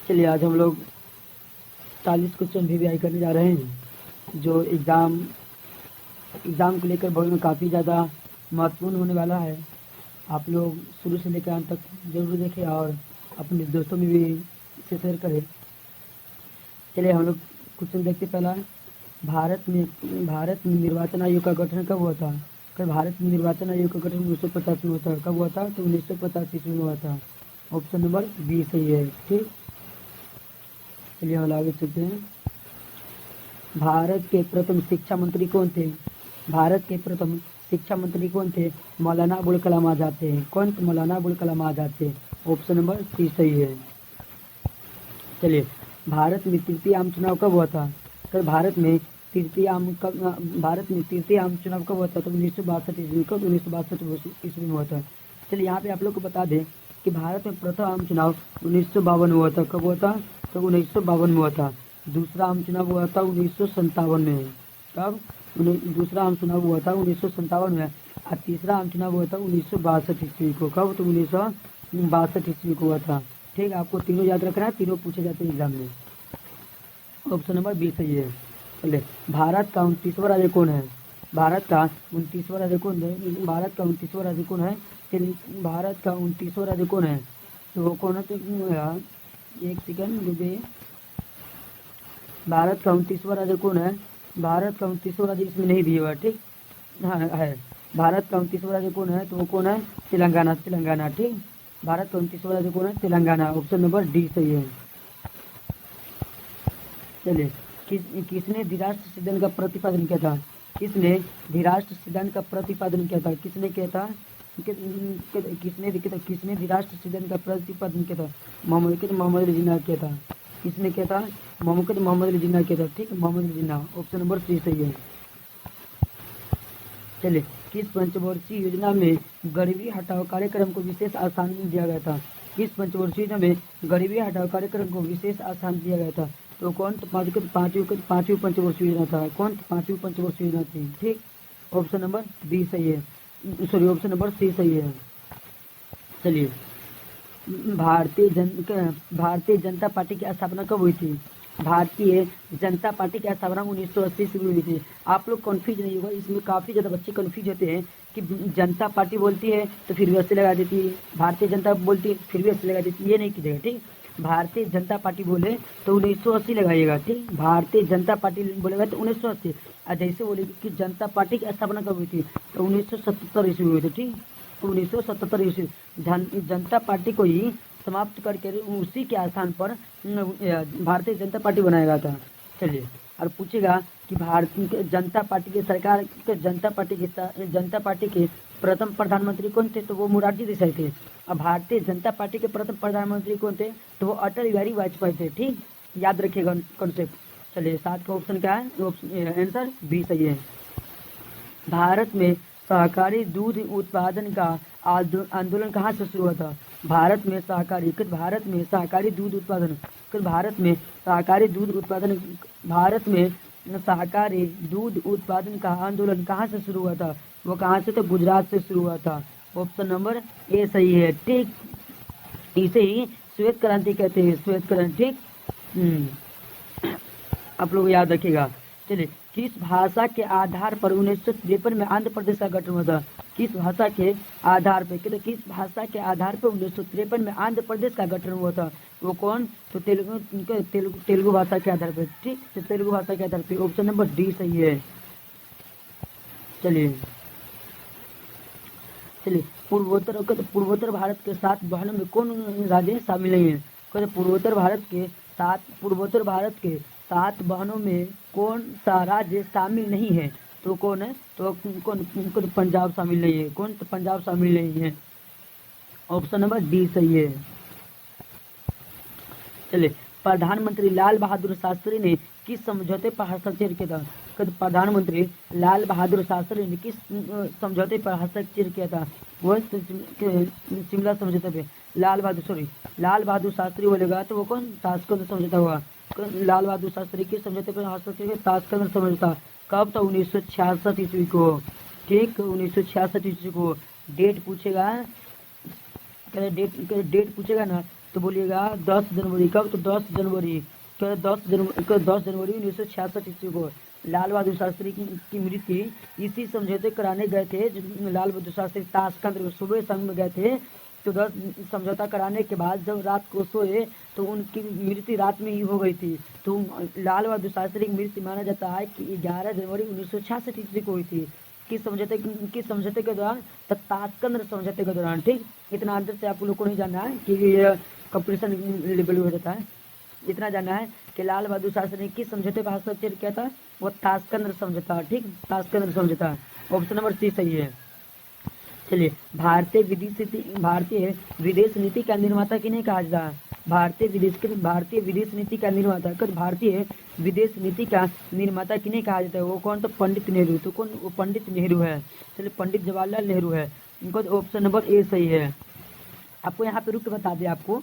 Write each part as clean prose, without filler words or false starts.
चलिए आज हम लोग 40 क्वेश्चन वीवीआई करने जा रहे हैं, जो एग्ज़ाम को लेकर भविष्य में काफ़ी ज़्यादा महत्वपूर्ण होने वाला है। आप लोग शुरू से लेकर अंत तक जरूर देखें और अपने दोस्तों में भी इसे शेयर करें। चलिए हम लोग क्वेश्चन देखते। पहला, भारत में निर्वाचन आयोग का गठन कब हुआ था? भारत में निर्वाचन आयोग का गठन 1950 में हुआ था। कब हुआ था? तो 1950 ईस्वी में हुआ था। ऑप्शन नंबर बी सही है। ठीक, चलिए हम आगे चलते हैं। भारत के प्रथम शिक्षा मंत्री कौन थे? भारत के प्रथम शिक्षा मंत्री कौन थे? मौलाना अबुल कलाम आजाद थे। कौन? मौलाना अबुल कलाम आजाद थे। ऑप्शन नंबर सी सही है। चलिए, भारत में तृतीय आम चुनाव कब हुआ था? भारत में तृतीय आम चुनाव कब हुआ था? तो 1962 ईस्वी। कब? 1962 ईस्वी में हुआ था। चलिए यहाँ पे आप लोग को बता दें कि भारत में प्रथम आम चुनाव 1952 में हुआ था। कब हुआ था? तो 1952 में हुआ था। दूसरा आम चुनाव हुआ था 1957 में। कब? दूसरा आम चुनाव हुआ था 1957 में। और तीसरा आम चुनाव हुआ था 1962 ईस्वी को। कब? तो 1962 ईस्वी को हुआ था। ठीक, आपको तीनों याद रखना है, तीनों पूछे जाते हैं एग्जाम में। ऑप्शन नंबर बी सही है। चलिए, भारत का 29वां राज्य कौन है? भारत का 29वां राज्य कौन है? भारत का 29वां राज्य कौन है? भारत का 29वां राज्य कौन है? तो वो कौन है? तो एक सेकंड मुझे, भारत का 29वां राज्य कौन है? भारत का 29वां राज्य इसमें नहीं दिया हुआ। ठीक, हाँ है। भारत का 29वां राज्य कौन है? तो वो कौन है? तेलंगाना। ठीक, भारत का 29वां राज्य कौन है? तेलंगाना। ऑप्शन नंबर डी सही है। चलिए, किसने धीराष्ट्र सिद्धांत का प्रतिपादन किया था? किसने धीराष्ट्र सिद्धांत का प्रतिपादन किया था? किसने किया था? किसने धीराष्ट्र सिद्धांत का प्रतिपादन किया था? मोहम्मद अली जिन्ना किया था। किसने किया था? मोहम्मद अली जिन्ना किया था। ठीक, Mohammad Ali Jinnah. Option number C सही है। चलिए, किस पंचवर्षीय योजना में गरीबी हटाओ कार्यक्रम को विशेष स्थान दिया गया था? किस पंचवर्षीय योजना में गरीबी हटाओ कार्यक्रम को विशेष स्थान दिया गया था? तो कौन? तो पांचवी पंचवर्षीय योजना था। कौन? पांचवी पंचवर्षीय योजना थी। ठीक, ऑप्शन नंबर बी सही है। सॉरी, ऑप्शन नंबर सी सही है। चलिए, भारतीय जनता पार्टी की स्थापना कब हुई थी? भारतीय जनता पार्टी की स्थापना 1980 ईस्वी में हुई थी। आप लोग कंफ्यूज नहीं होगा, इसमें काफ़ी ज़्यादा बच्चे कंफ्यूज होते हैं कि जनता पार्टी बोलती है तो फिर भी 80 लगा देती है, भारतीय जनता बोलती है फिर भी 80 लगा देती है। ये नहीं कीजिएगा। ठीक, भारतीय जनता पार्टी बोले तो 1980 लगाइएगा। ठीक, भारतीय जनता पार्टी बोलेगा तो 1980। और जैसे बोलेगी कि जनता पार्टी की स्थापना कब हुई थी? तो 1977 ईस्वी में हुई थी। ठीक, 1977 ईस्वी। जनता पार्टी को ही समाप्त करके उसी के स्थान पर भारतीय जनता पार्टी बनाया गया था। चलिए, और पूछेगा कि भारतीय जनता पार्टी की सरकार जनता पार्टी के प्रथम प्रधानमंत्री कौन थे? तो वो मोरारजी देसाई थे। और भारतीय जनता पार्टी के प्रथम प्रधानमंत्री कौन थे? तो वो अटल बिहारी वाजपेयी थे। ठीक, याद रखिएगा कॉन्सेप्ट। चलिए, 7 का ऑप्शन क्या है? आंसर बी सही है। भारत में सहकारी दूध उत्पादन का आंदोलन कहाँ से शुरू हुआ था? भारत में सहकारी दूध उत्पादन का आंदोलन कहाँ से शुरू हुआ था? वो कहाँ से? तो गुजरात से शुरू हुआ था। ऑप्शन नंबर ए सही है। ठीक, इसे ही श्वेत क्रांति कहते हैं। श्वेत क्रांति। ठीक, आप लोग याद रखिएगा। चलिए, किस भाषा के आधार पर 1953 में आंध्र प्रदेश का गठन हुआ था? किस भाषा के आधार पे? किस भाषा के आधार पर 1953 में आंध्र प्रदेश का गठन हुआ था? वो कौन? तो तेलुगु भाषा के आधार पर। ठीक, तो तेलुगु भाषा के आधार पर। ऑप्शन नंबर डी सही है। चलिए, पूर्वोत्तर भारत के 7 बहनों में कौन राज्य शामिल नहीं है? पूर्वोत्तर भारत के 7 बहनों में कौन सा राज्य शामिल नहीं है? तो कौन है? तो कौन? पंजाब शामिल नहीं है। कौन? तो पंजाब शामिल नहीं है। ऑप्शन नंबर डी सही है। चलिए, प्रधानमंत्री लाल बहादुर शास्त्री ने किस समझौते पर हस्ताक्षर किया था? प्रधानमंत्री लाल बहादुर शास्त्री ने किस समझौते पर हस्ताक्षर किया था? वो शिमला समझौते पे। लाल बहादुर शास्त्री बोलेगा तो वो कौन? ताशकंद समझौता हुआ। लाल बहादुर शास्त्री किस समझौते पर हस्ताक्षर किया? ताशकंद समझौता। कब? तो 1966 ईस्वी को। ठीक, 1966 ईस्वी को। डेट पूछेगा ना, तो बोलिएगा 10 जनवरी। कब? तो 10 जनवरी। 10 जनवरी 1966 ईस्वी को लाल बहादुर शास्त्री की मृत्यु इसी समझौते कराने गए थे। लाल बहादुर शास्त्री ताशकंद सुबह संघ में गए थे, तो 10 समझौता कराने के बाद जब रात को सोए तो उनकी मृत्यु रात में ही हो गई थी। तो लाल बहादुर शास्त्री की मृत्यु माना जाता है कि 11 जनवरी 1966 ईस्वी को हुई थी। किस समझौते के दौरान? तो ताशकंद समझौते के दौरान। ठीक, इतना अंदर से आप लोग को नहीं जानना है कि ये कंपटीशन लेवल हो जाता है। इतना जानना है कि लाल बहादुर शास्त्री ने किस समझौते पर हस्ताक्षर किया था? वो ताशकंद समझौता। ठीक, ताशकंद समझौता। ऑप्शन नंबर सी सही है। चलिए, भारतीय विदेश नीति का निर्माता किन्हें कहा जाता है? भारतीय विदेश नीति का निर्माता, भारतीय विदेश नीति का निर्माता किन्हें कहा जाता है? वो कौन? तो पंडित नेहरू। तो कौन? वो पंडित नेहरू है। चलिए, पंडित जवाहरलाल नेहरू है। इनको ऑप्शन नंबर ए सही है। आपको यहाँ पे रुक के बता दें, आपको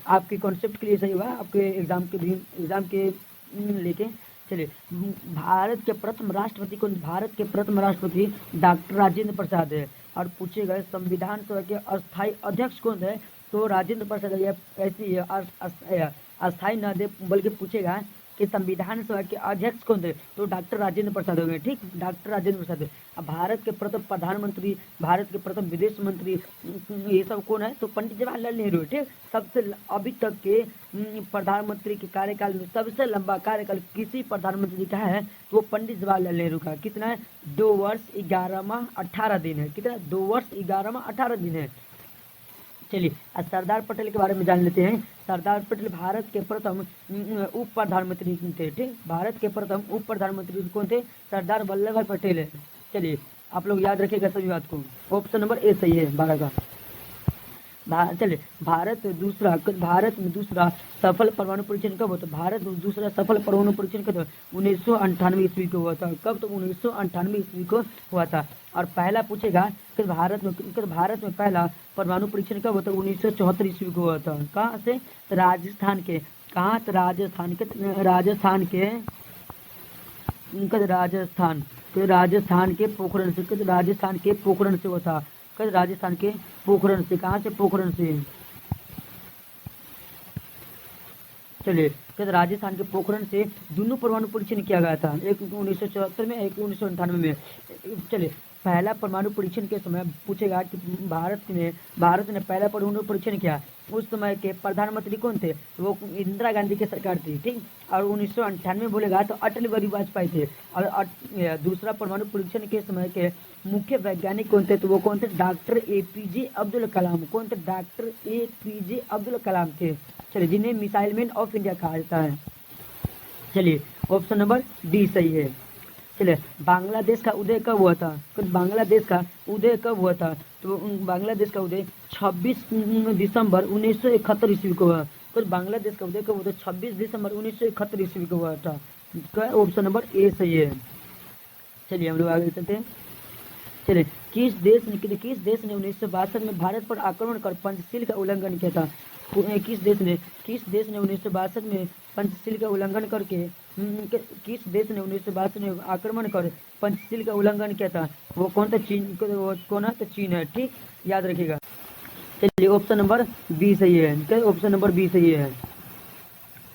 आपके कॉन्सेप्ट के लिए सही हुआ, आपके एग्जाम के लेके। चलिए, भारत के प्रथम राष्ट्रपति कौन? भारत के प्रथम राष्ट्रपति डॉक्टर राजेंद्र प्रसाद है। और पूछे गए संविधान सभा के अस्थायी अध्यक्ष कौन है? तो राजेंद्र प्रसाद। ऐसी अस्थायी न दे बल्कि पूछेगा कि संविधान सभा के अध्यक्ष कौन थे? तो डॉक्टर राजेंद्र प्रसाद हो गए। ठीक, डॉक्टर राजेंद्र प्रसाद। अब भारत के प्रथम प्रधानमंत्री, भारत के प्रथम विदेश मंत्री, ये सब कौन है? तो पंडित जवाहरलाल नेहरू। ठीक, सबसे अभी तक के प्रधानमंत्री के कार्यकाल में सबसे लंबा कार्यकाल किसी प्रधानमंत्री का है? तो वो पंडित जवाहरलाल नेहरू का। कितना है? 2 वर्ष 11 माह 18 दिन है। कितना? 2 वर्ष 11 माह 18 दिन है। चलिए, सरदार पटेल के बारे में जान लेते हैं। सरदार पटेल भारत के प्रथम उप प्रधानमंत्री थे। ठीक, भारत के प्रथम उप प्रधानमंत्री कौन थे? सरदार वल्लभ भाई पटेल है। चलिए, आप लोग याद रखिएगा सभी बात को। ऑप्शन नंबर ए सही है 12 का। चलिए, भारत में दूसरा सफल परमाणु परीक्षण कब होता? भारत में दूसरा सफल परमाणु परीक्षण कब? 1998 ईस्वी को हुआ था। कब? तो 1998 ईस्वी को हुआ था। और पहला पूछेगा कि भारत में पहला परमाणु परीक्षण कब होता? 1974 ईस्वी को हुआ था। कहाँ से? राजस्थान के। कहाँ? तो राजस्थान के पोखरण से हुआ था। राजस्थान के पोखरण से। कहाँ से? पोखरण से। चलिए, राजस्थान के पोखरण से दोनों परमाणु परीक्षण किया गया था, एक 1974 में, एक 1998 में। चलिए, पहला परमाणु परीक्षण के समय पूछेगा कि भारत ने पहला परमाणु परीक्षण किया, उस समय के प्रधानमंत्री कौन थे? वो इंदिरा गांधी की सरकार थी। ठीक, और 1998 बोलेगा तो अटल बिहारी वाजपेयी थे। और दूसरा परमाणु परीक्षण के समय के मुख्य वैज्ञानिक कौन थे? तो वो कौन थे? Doctor APJ Abdul Kalam. कौन थे? डॉक्टर APJ अब्दुल कलाम थे। चलिए, जिन्हें मिसाइल मैन ऑफ इंडिया कहा जाता है। चलिए, ऑप्शन नंबर डी सही है। चलिए, बांग्लादेश का उदय कब हुआ था? तो बांग्लादेश का उदय कब हुआ था? तो बांग्लादेश का उदय 26 दिसंबर 1971 ईस्वी को हुआ। तो बांग्लादेश का उदय कब हुआ था? 26 दिसंबर 1971 ईस्वी को हुआ था। ऑप्शन नंबर ए सही है। चलिए, हम लोग आगे चलते हैं। चलिए, किस देश ने 1962 में भारत पर आक्रमण कर पंचशील का उल्लंघन किया था? किस देश ने 1962 में पंचशील का उल्लंघन करके किस देश ने 1962 में आक्रमण कर पंचशील का उल्लंघन किया था? वो कौन था? चीन। वो कौन है? तो चीन है। ठीक, याद रखिएगा। चलिए, ऑप्शन नंबर बी सही है। ऑप्शन नंबर बी सही है।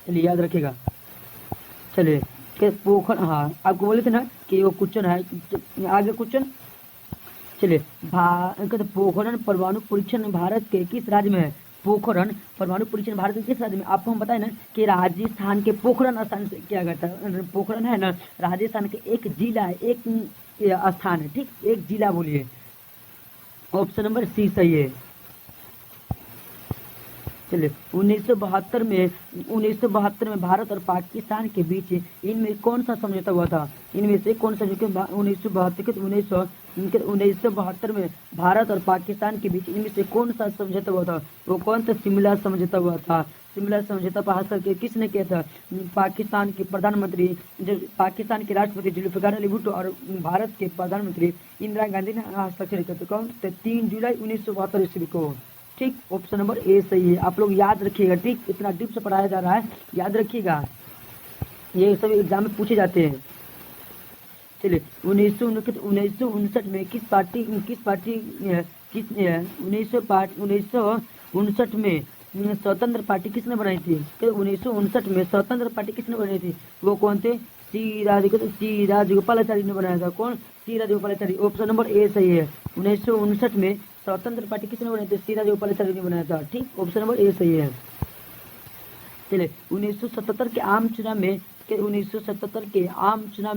चलिए, याद रखिएगा। चलिए, पोखरण, हाँ आपको बोले थे ना कि वो क्वेश्चन है, आगे क्वेश्चन। चलिए, पोखरण परमाणु परीक्षण भारत के किस राज्य में है? पोखरण परमाणु परीक्षण भारत के किस राज्य में? आपको हम बताए ना कि राजस्थान के पोखरण स्थान से किया गया था। पोखरण है ना, राजस्थान के एक जिला है, एक स्थान है। ठीक, एक जिला बोलिए। ऑप्शन नंबर सी सही है। चलिए, 1972 में भारत और पाकिस्तान के बीच इनमें कौन सा समझौता हुआ था? इनमें से कौन सा? 1972 में भारत और पाकिस्तान के बीच इनमें से कौन सा समझौता हुआ था? वो कौन सा? शिमला समझौता हुआ था। शिमला समझौता पर हस्ताक्षर किसने किया था? पाकिस्तान के प्रधानमंत्री, जो पाकिस्तान के राष्ट्रपति जुल्फिकार अली भुट्टो और भारत के प्रधानमंत्री इंदिरा गांधी ने हस्ताक्षर किया था। कौन? 3 जुलाई 1972 ईस्वी को। ठीक, ऑप्शन नंबर ए सही है। आप लोग याद रखिएगा। ठीक, इतना डीप से पढ़ाया जा रहा है, याद रखिएगा, ये सब एग्जाम में पूछे जाते हैं। चलिए, 1959 में किस पार्टी 1959 में स्वतंत्र पार्टी किसने बनाई थी? 1959 में स्वतंत्र पार्टी किसने बनाई थी? वो कौन थे? सी राजगोपालाचारी ने बनाया था। कौन? सी राजगोपालाचारी। ऑप्शन नंबर ए सही है। 1959 में स्वतंत्र पार्टी किसने बनाई थी? सी राजगोपालाचारी ने बनाया था। ठीक, ऑप्शन नंबर ए सही है। चलिए 1977 के आम चुनाव में 1977 के आम चुनाव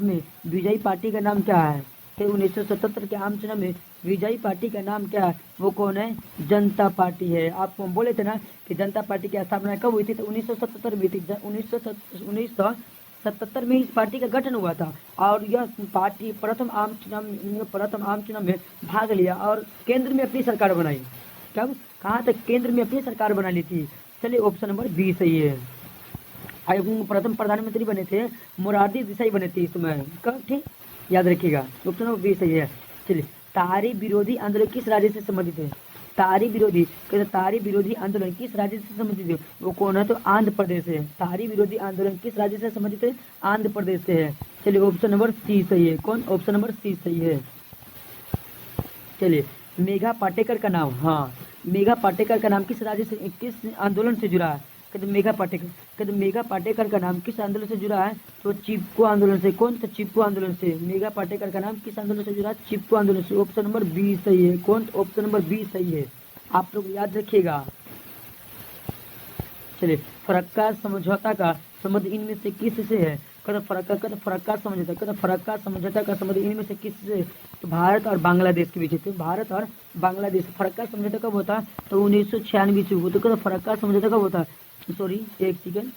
में विजयी पार्टी का नाम क्या है? 1977 के आम चुनाव में विजयी पार्टी का नाम क्या है? वो कौन है? जनता पार्टी है। आपको हम बोले थे ना कि जनता पार्टी की स्थापना कब हुई थी? तो 1977 में थी। 1977 में इस पार्टी का गठन हुआ था और यह पार्टी प्रथम आम चुनाव में भाग लिया और केंद्र में अपनी सरकार बनाई। कब? कहाँ तक? केंद्र में अपनी सरकार बना ली थी। चलिए ऑप्शन नंबर बी सही है। प्रथम प्रधानमंत्री बने थे मोरारजी देसाई बने थे इस समय। कब? ठीक, याद रखिएगा। ऑप्शन नंबर बी सही है। चलिए तारी विरोधी आंदोलन किस राज्य से संबंधित है? तारी विरोधी आंदोलन किस राज्य से संबंधित है? वो कौन है? तो आंध्र प्रदेश है। तारी विरोधी आंदोलन किस राज्य से संबंधित है? आंध्र प्रदेश से है। चलिए ऑप्शन नंबर सी सही है। कौन? ऑप्शन नंबर सी सही है। चलिए मेघा पाटेकर का नाम, हाँ, मेघा पाटेकर का नाम किस राज्य से, किस आंदोलन से जुड़ा है? कहते मेघा पाटेकर का नाम किस आंदोलन से जुड़ा है? तो चिपको आंदोलन से। कौन? तो चिपको आंदोलन से। मेघा पाटेकर का नाम किस आंदोलन से जुड़ा है? चिपको आंदोलन से। ऑप्शन नंबर बी सही है। कौन? ऑप्शन नंबर बी सही है। आप लोग याद रखिएगा। चलिए फरक्का समझौता का संबंध इनमें से किस से है? फरक्का समझौता का संबंध इनमें से किस से? तो भारत और बांग्लादेश के बीच है। तो भारत और बांग्लादेश। फरक्का समझौता कब होता है? तो 1996 ईस्वी को। तो फरक्का समझौता कब होता है? सॉरी एक सेकेंड।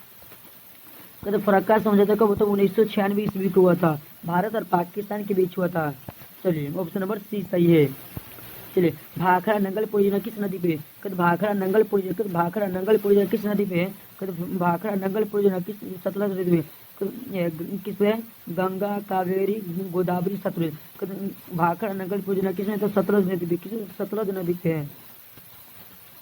कहते फरक्का समझौता कब होता है? 1996 ईस्वी को हुआ था। भारत और पाकिस्तान के बीच हुआ था। चलिए ऑप्शन नंबर सी सही है। चलिए भाखड़ा नंगल परियोजना किस नदी पे? कहते भाखड़ा नंगल परियोजना किस नदी पे है? कहते भाखड़ा नंगल परियोजना किस सतलज नदी पे? किस पे? गंगा, कावेरी, गोदावरी, सतलज। कहते भाखड़ा नंगल परियोजना किस में? तो सतलज नदी पे। किस? सतलज नदी पे है।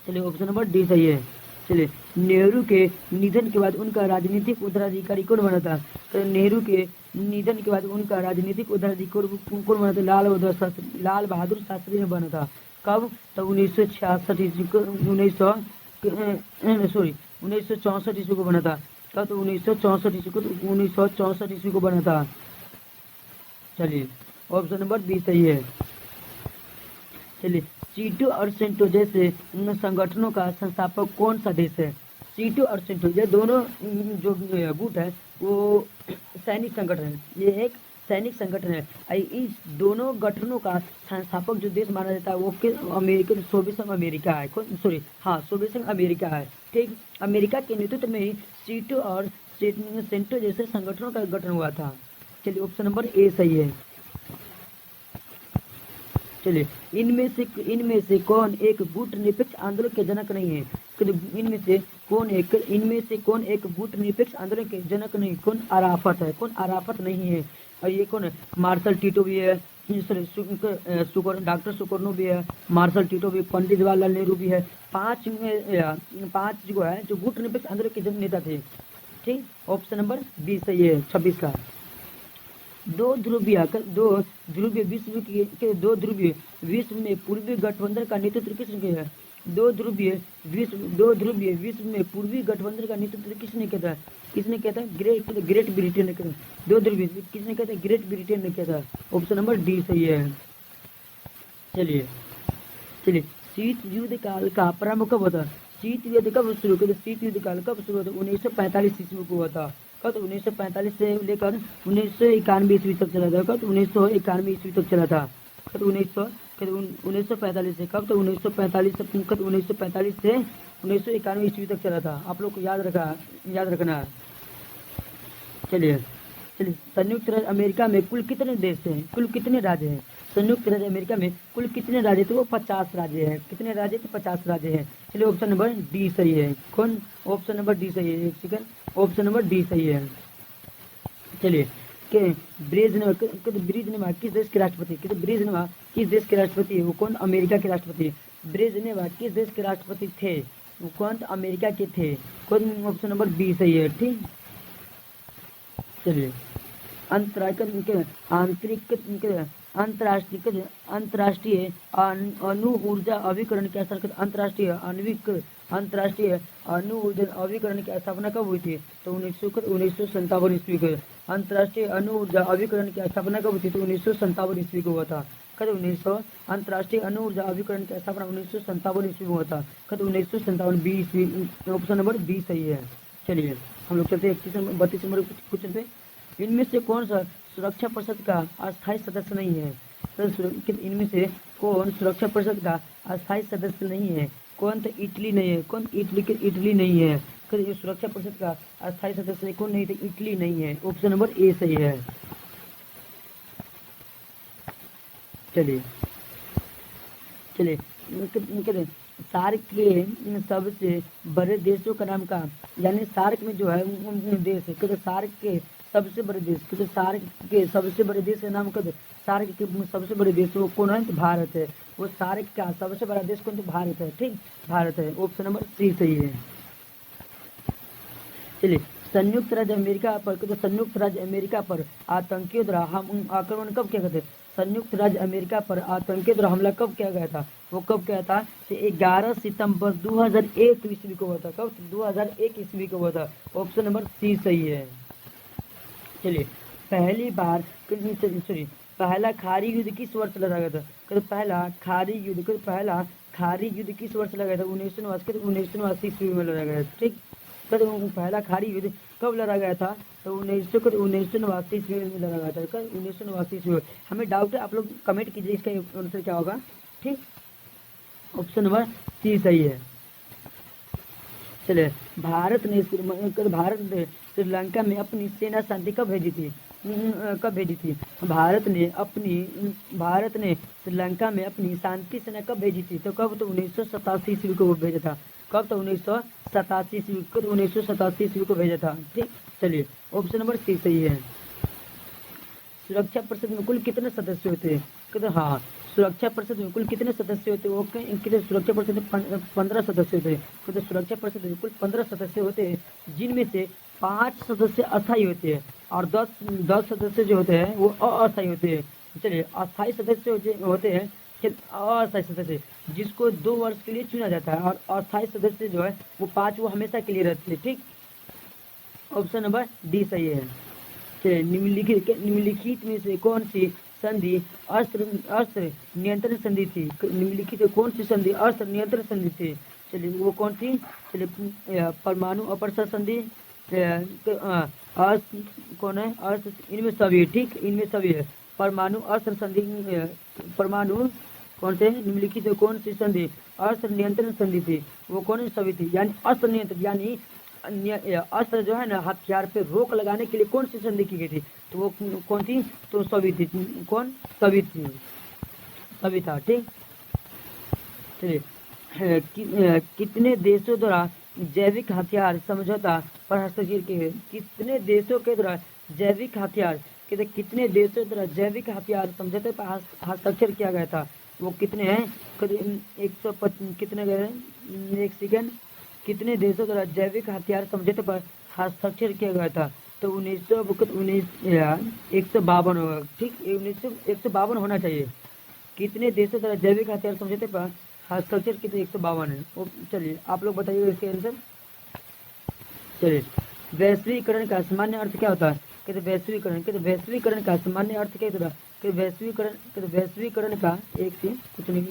चलिए ऑप्शन नंबर डी सही है। चलिए नेहरू के निधन के बाद उनका राजनीतिक उत्तराधिकारी कौन बना था? तो नेहरू के निधन के बाद उनका राजनीतिक उत्तराधिकारी कौन बना था? लाल बहादुर शास्त्री ने बना था। कब? तो 1966 ईस्वी को 1964 ईस्वी को बना था। कब? तो 1964 ईस्वी को बना था। चलिए ऑप्शन नंबर बी सही है। चलिए सीटू और सेंटो जैसे संगठनों का संस्थापक कौन सा देश है? सीटू और सेंटो ये दोनों जो गुट है वो सैनिक संगठन है। ये एक सैनिक संगठन है। इस दोनों गठनों का संस्थापक जो देश माना जाता है वो सोवियत संघ अमेरिका है। सोवियत संघ अमेरिका है। ठीक, अमेरिका के नेतृत्व में ही सीटू और सेंटो जैसे संगठनों का गठन हुआ था। चलिए ऑप्शन नंबर ए सही है। चलिए इनमें से कौन एक गुट निरपेक्ष आंदोलन के जनक नहीं है? इनमें से कौन एक गुट निरपेक्ष आंदोलन के जनक नहीं? कौन? अराफत है। कौन? अराफत नहीं है। और ये कौन है? मार्शल टीटो भी है, डॉक्टर सुकर्नो भी है, मार्शल टीटो भी, पंडित जवाहरलाल नेहरू भी है। पांच जो है जो गुट निरपेक्ष आंदोलन के नेता थे। ठीक, ऑप्शन नंबर बी सही है। 26 का। दो ध्रुवीय विश्व में पूर्वी गठबंधन का नेतृत्व किसने किया है? दो ध्रुवीय विश्व में पूर्वी गठबंधन का नेतृत्व किसने किया था? ग्रेट ब्रिटेन ने किया था। दो ध्रुवीय किसने किया था? ग्रेट ब्रिटेन ने किया था। ऑप्शन नंबर डी सही है। चलिए शीत युद्ध काल का प्रारंभ कब होता? शीत युद्ध कब शुरू हुआ? शीत युद्ध काल कब शुरू होता? 1945 ईस्वी को हुआ था। कब? 1945 से लेकर 1991 ईस्वी तक चला था। कब? 1991 ईस्वी तक चला था। कब? 1945 से कब? तो 1945 से 1991 ईस्वी तक चला था। आप लोग को याद रखना है। चलिए संयुक्त राज्य अमेरिका में कुल कितने देश हैं? कुल कितने राज्य हैं? संयुक्त राज्य अमेरिका में कुल कितने राज्य? तो वो 50 राज्य हैं। कितने राज्य? तो 50 राज्य हैं। चलिए ऑप्शन नंबर डी सही है। कौन? ऑप्शन नंबर डी सही है। एक सेकंड, ऑप्शन नंबर डी सही है। चलिए ब्रेजनेवा किस देश के राष्ट्रपति? ब्रेजनेवा किस देश के राष्ट्रपति है? वो कौन? अमेरिका के राष्ट्रपति। ब्रेजनेवा किस देश के राष्ट्रपति थे? वो कौन? अमेरिका के थे। कौन? ऑप्शन नंबर बी सही है। ठीक, चलिए आंतरिक अंतर्राष्ट्रीय अणु ऊर्जा अभिकरण की स्थापना अंतर्राष्ट्रीय अणु ऊर्जा अभिकरण की स्थापना कब हुई थी? तो 1957 ईस्वी को। अंतर्राष्ट्रीय अणु ऊर्जा अभिकरण की स्थापना कब हुई थी? तो 1957 ईस्वी को हुआ था। कद 1900 अंतर्राष्ट्रीय अणु ऊर्जा अभिकरण की स्थापना 1957 ईस्वी में हुआ था। कद 1957 बी ईस्वी। ऑप्शन नंबर बी सही है। चलिए हम लोग चलते हैं 31 नंबर क्वेश्चन पे। इनमें से कौन सा सुरक्षा परिषद का अस्थायी सदस्य नहीं है? तो इनमें से कौन सुरक्षा परिषद का अस्थायी सदस्य नहीं है? कौन? तो इटली नहीं है। कौन? इटली नहीं है। ये सुरक्षा परिषद का अस्थायी सदस्य कौन नहीं? तो इटली नहीं है। ऑप्शन नंबर ए सही है। चलिए सार्क के सबसे बड़े देशों का नाम का, यानी सार्क में जो है देश है, कहते सार्क के सबसे बड़े देश, कहते सार्क के सबसे बड़े देश का नाम, कहते सार्क के सबसे बड़े देश वो कौन है? तो भारत है। वो सार्क का सबसे बड़ा देश कौन? तो भारत है। ठीक, भारत है। ऑप्शन नंबर सी सही है। चलिए संयुक्त राज्य अमेरिका पर, कहते संयुक्त राज्य अमेरिका पर आतंकियों द्वारा हम आक्रमण कब किया गया था? संयुक्त राज्य अमेरिका पर आतंकियों द्वारा हमला कब किया गया था? वो कब किया था? 11 सितंबर 2001 ईस्वी को हुआ था। कब? 2001 ईस्वी को हुआ था। ऑप्शन नंबर सी सही है। चलिए पहली बार पहला खारी युद्ध किस वर्ष लड़ा गया था? कहते पहला खारी युद्ध किस वर्ष लड़ा गया था? 1989 ईस्वी में लड़ा गया था। ठीक, कहते पहला खारी युद्ध कब लड़ा गया था? तो 1989 ईस्वी में लड़ा गया था। कब? 1989 ईस्वी में। हमें डाउट है, आप लोग कमेंट कीजिए इसका आंसर क्या होगा। ठीक, ऑप्शन नंबर सी सही है। चलिए भारत ने श्रीलंका में अपनी सेना शांति कब भेजी थी? भारत ने श्रीलंका में अपनी शांति सेना कब भेजी थी? तो कब? तो 1987 ईस्वी को भेजा था। कब? तो 1987 ईस्वी को भेजा था। ठीक, चलिए ऑप्शन नंबर सी सही है। सुरक्षा परिषद में कुल कितने सदस्य होते हैं? कहते हाँ, सुरक्षा परिषद में कुल कितने सदस्य होते हैं? वो कितने? सुरक्षा परिषद में 15 सदस्य होते हैं। कहते सुरक्षा परिषद में कुल 15 सदस्य होते हैं, जिनमें से 5 सदस्य अस्थायी होते हैं और 10 सदस्य जो होते हैं वो अस्थायी होते हैं। चलिए अस्थायी सदस्य होते हैं अस्थायी सदस्य जिसको 2 वर्ष के लिए चुना जाता है, और अस्थायी सदस्य जो है वो 5 वो हमेशा के लिए रहते हैं। ठीक, ऑप्शन नंबर डी सही है। चलिए निम्नलिखित में से कौन सी संधि अस्त्र नियंत्रण संधि थी? निम्नलिखित कौन सी संधि अस्त्र नियंत्रण संधि थी? चलिए वो कौन थी? चलिए परमाणु अपर्सर संधि कौन है? अस्त्र इनमें सभी। ठीक, इनमें सभी है। परमाणु अस्त्र संधि परमाणु कौन से? निम्नलिखित कौन सी संधि अस्त्र नियंत्रण संधि थी? वो कौन सी सभी थी? यानी अस्त्र नियंत्रण, यानी अस्त्र जो है ना हथियार पे रोक लगाने के लिए कौन सी संधि की गई थी? तो वो कौन थी? तो सभी थी। कौन? सभी थी, सभी था। ठीक, चलिए कितने देशों द्वारा जैविक हथियार समझौता पर हस्ताक्षर किए? कितने देशों के द्वारा जैविक हथियार, कितने देशों द्वारा जैविक हथियार समझौते पर हस्ताक्षर किया गया था? वो कितने हैं? 125 कितने गए? एक सेकेंड, कितने देशों द्वारा जैविक हथियार समझौते पर हस्ताक्षर किया गया था? तो 152 होगा। ठीक, 152 होना चाहिए। कितने देशों द्वारा जैविक हथियार समझौते पर हस्ताक्षर कितने? 152 है। चलिए आप लोग बताइए इसके आंसर। चलिए वैश्वीकरण का सामान्य अर्थ क्या होता है? कहते वैश्वीकरण का सामान्य अर्थ क्या होता है? वैश्वीकरण का एक से कुछ नहीं,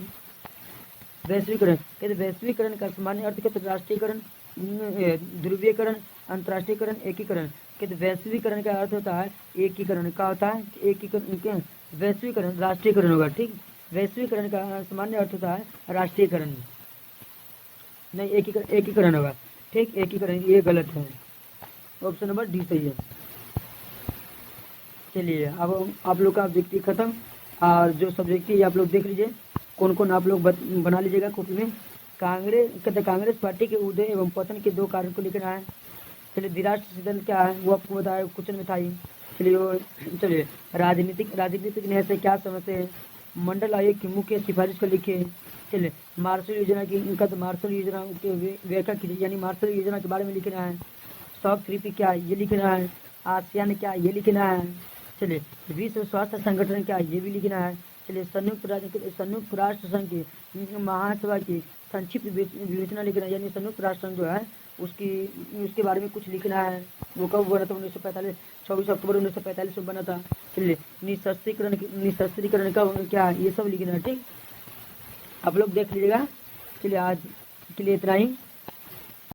वैश्वीकरण का सामान्य अर्थ कहते राष्ट्रीयकरण, ध्रुवीकरण, अंतर्राष्ट्रीयकरण, एकीकरण। कहते वैश्वीकरण का अर्थ होता है एकीकरण। का होता है एकीकरण। वैश्वीकरण राष्ट्रीयकरण होगा। ठीक, वैश्वीकरण का सामान्य अर्थ होता है राष्ट्रीयकरण, नहीं एकीकरण होगा। ठीक, एकीकरण ये गलत है। ऑप्शन नंबर डी सही है। चलिए अब आप लोग का ऑब्जेक्टिव खत्म, और जो सब्जेक्टिव आप लोग देख लीजिए कौन कौन आप लोग बना लीजिएगा कॉपी में। कांग्रेस पार्टी के उदय एवं पतन के 2 कारण को लेकर आए। चलिए विराट सिद्धांत क्या है वो आपको बताया, क्वेश्चन में था ही। चलिए राजनीतिक न्याय से क्या समझते हैं? मंडल आयोग की मुख्य सिफारिश को लिखिए। चलिए मार्शल योजना की मार्शल योजना की व्याख्या कीजिए, यानी मार्शल योजना के बारे में लिखना है। सॉफ्ट थेरेपी क्या है ये लिखना है। आसियान क्या है ये लिखना है। चलिए विश्व स्वास्थ्य संगठन क्या है ये भी लिखना है। चलिए संयुक्त राष्ट्र संघ की महासभा की संक्षिप्त विवेचना लिखना है, यानी संयुक्त राष्ट्र संघ जो है उसके बारे में कुछ लिखना है। वो कब बना था? 1945, 24 अक्टूबर 1945 में बना था। चलिए निशस्त्रीकरण का क्या है ये सब लिखना है, ठीक। आप लोग देख लीजिएगा। चलिए आज के लिए इतना ही।